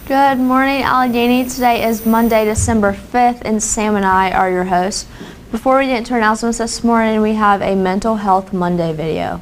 Good morning, Allegheny. Today is Monday, December 5th, and Sam and I are your hosts. Before we get into our announcements this morning, we have a Mental Health Monday video.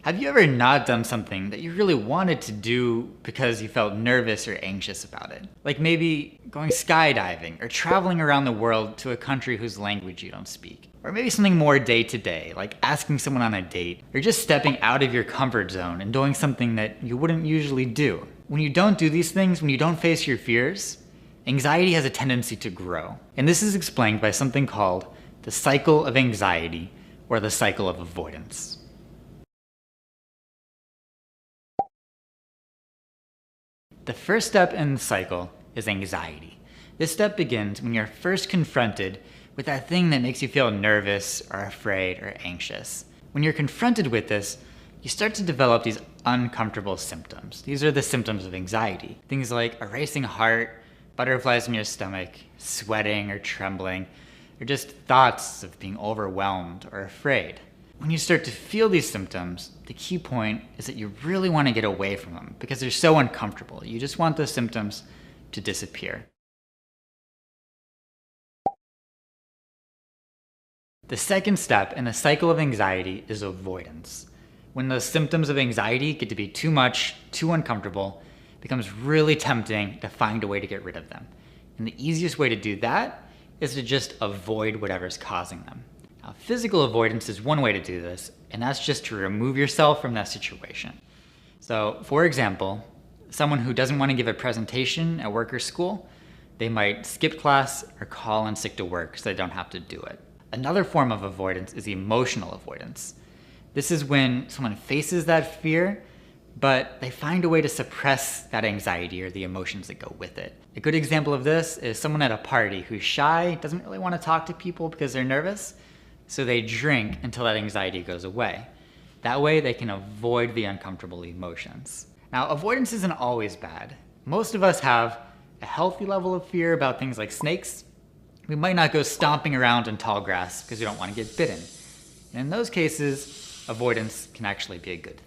Have you ever not done something that you really wanted to do because you felt nervous or anxious about it? Like maybe going skydiving or traveling around the world to a country whose language you don't speak. Or maybe something more day-to-day, like asking someone on a date, or just stepping out of your comfort zone and doing something that you wouldn't usually do. When you don't do these things, when you don't face your fears, anxiety has a tendency to grow. And this is explained by something called the cycle of anxiety or the cycle of avoidance. The first step in the cycle is anxiety. This step begins when you're first confronted with that thing that makes you feel nervous or afraid or anxious. When you're confronted with this, you start to develop these uncomfortable symptoms. These are the symptoms of anxiety. Things like a racing heart, butterflies in your stomach, sweating or trembling, or just thoughts of being overwhelmed or afraid. When you start to feel these symptoms, the key point is that you really want to get away from them because they're so uncomfortable. You just want those symptoms to disappear. The second step in the cycle of anxiety is avoidance. When those symptoms of anxiety get to be too much, too uncomfortable, it becomes really tempting to find a way to get rid of them. And the easiest way to do that is to just avoid whatever's causing them. Now, physical avoidance is one way to do this, and that's just to remove yourself from that situation. So, for example, someone who doesn't want to give a presentation at work or school, they might skip class or call in sick to work so they don't have to do it. Another form of avoidance is emotional avoidance. This is when someone faces that fear, but they find a way to suppress that anxiety or the emotions that go with it. A good example of this is someone at a party who's shy, doesn't really want to talk to people because they're nervous, so they drink until that anxiety goes away. That way they can avoid the uncomfortable emotions. Now, avoidance isn't always bad. Most of us have a healthy level of fear about things like snakes. We might not go stomping around in tall grass because we don't want to get bitten. And in those cases, avoidance can actually be a good thing.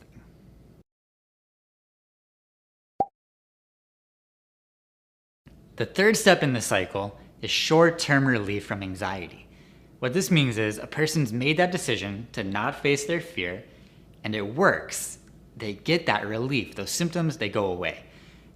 The third step in the cycle is short-term relief from anxiety. What this means is a person's made that decision to not face their fear, and it works. They get that relief. Those symptoms, they go away.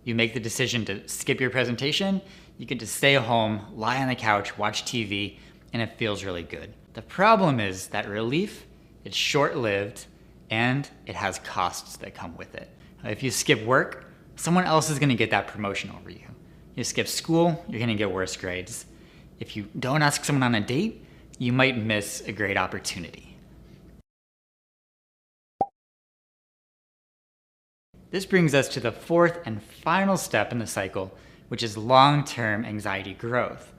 You make the decision to skip your presentation, you get to stay home, lie on the couch, watch TV, and it feels really good. The problem is that relief, it's short-lived, and it has costs that come with it. If you skip work, someone else is gonna get that promotion over you. You skip school, you're gonna get worse grades. If you don't ask someone on a date, you might miss a great opportunity. This brings us to the fourth and final step in the cycle, which is long-term anxiety growth.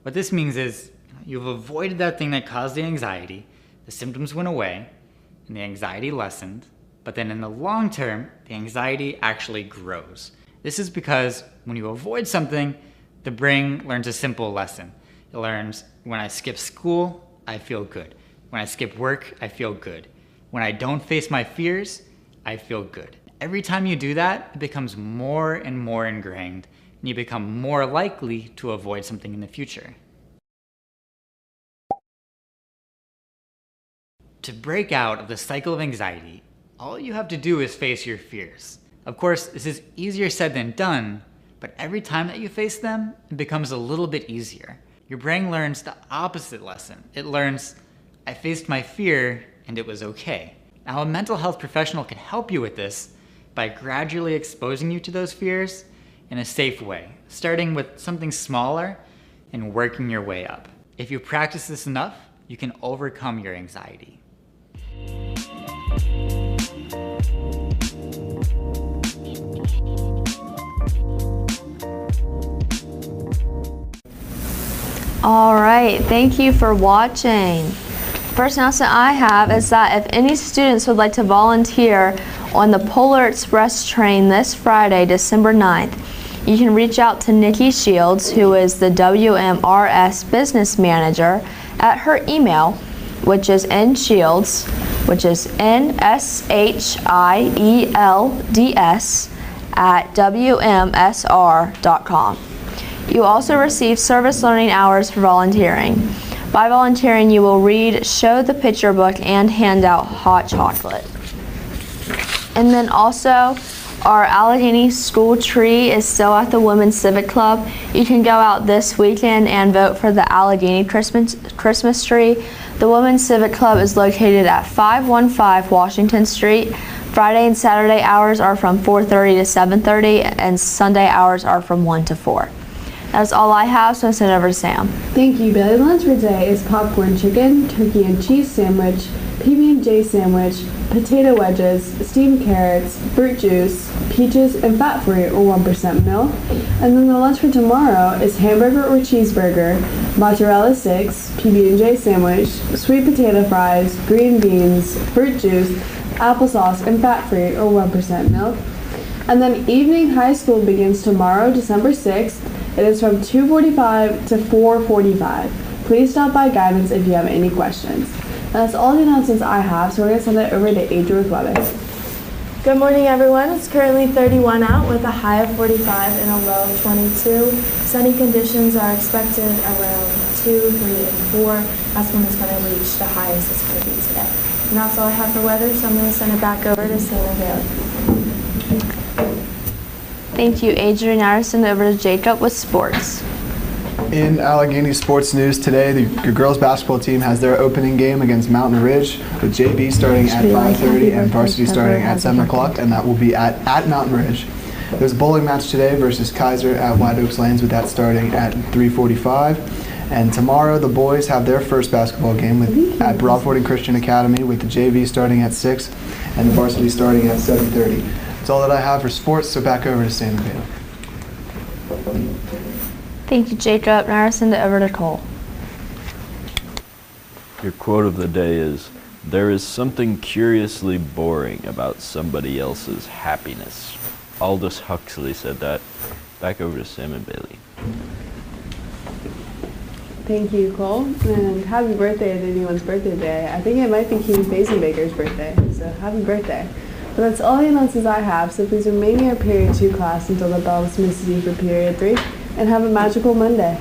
What this means is you've avoided that thing that caused the anxiety, the symptoms went away, and the anxiety lessened, but then in the long term, the anxiety actually grows. This is because when you avoid something, the brain learns a simple lesson. It learns, when I skip school, I feel good. When I skip work, I feel good. When I don't face my fears, I feel good. Every time you do that, it becomes more and more ingrained, and you become more likely to avoid something in the future. To break out of the cycle of anxiety, all you have to do is face your fears. Of course, this is easier said than done, but every time that you face them, it becomes a little bit easier. Your brain learns the opposite lesson. It learns, I faced my fear and it was okay. Now, a mental health professional can help you with this by gradually exposing you to those fears in a safe way, starting with something smaller and working your way up. If you practice this enough, you can overcome your anxiety. All right, thank you for watching. First announcement I have is that if any students would like to volunteer on the Polar Express train this Friday, December 9th, you can reach out to Nikki Shields, who is the WMRS business manager, at her email, which is nshields which is NSHIELDS@WMSR.com. You also receive service learning hours for volunteering. By volunteering, you will read, show the picture book, and hand out hot chocolate. And then also, our Allegheny School tree is still at the Women's Civic Club. You can go out this weekend and vote for the Allegheny Christmas tree. The Women's Civic Club is located at 515 Washington Street. Friday and Saturday hours are from 4:30 to 7:30, and Sunday hours are from 1 to 4. That's all I have, so I send it over to Sam. Thank you, Bailey. Lunch for today is popcorn chicken, turkey and cheese sandwich, PB&J sandwich, potato wedges, steamed carrots, fruit juice, peaches, and fat-free or 1% milk. And then the lunch for tomorrow is hamburger or cheeseburger, mozzarella sticks, PB&J sandwich, sweet potato fries, green beans, fruit juice, applesauce, and fat-free or 1% milk. And then evening high school begins tomorrow, December 6th. It is from 2:45 to 4:45. Please stop by guidance if you have any questions. And that's all the announcements I have, so we're going to send it over to Adria with weather. Good morning, everyone. It's currently 31 out with a high of 45 and a low of 22. Sunny conditions are expected around 2, 3, and 4. That's when it's going to reach the highest it's going to be today. And that's all I have for weather, so I'm going to send it back over to Sam and Bailey. Thank you, Adrian. Now I send it over to Jacob with sports. In Allegheny sports news today, the girls basketball team has their opening game against Mountain Ridge, with JV starting at 5:30 and varsity starting at 7 o'clock, and that will be at Mountain Ridge. There's a bowling match today versus Kaiser at White Oaks Lanes, with that starting at 3:45. And tomorrow, the boys have their first basketball game at Broadford Christian Academy, with the JV starting at 6 and the varsity starting at 7:30. That's all that I have for sports, so back over to Sam and Bailey. Thank you, Jacob. Now I send it over to Cole. Your quote of the day is, "There is something curiously boring about somebody else's happiness." Aldous Huxley said that. Back over to Sam and Bailey. Thank you, Cole. And happy birthday to anyone's birthday today. I think it might be Keith Basenbaker's birthday, so happy birthday. But that's all the announcements I have, so please remain in your Period 2 class until the bell is misses you for Period 3, and have a magical Monday.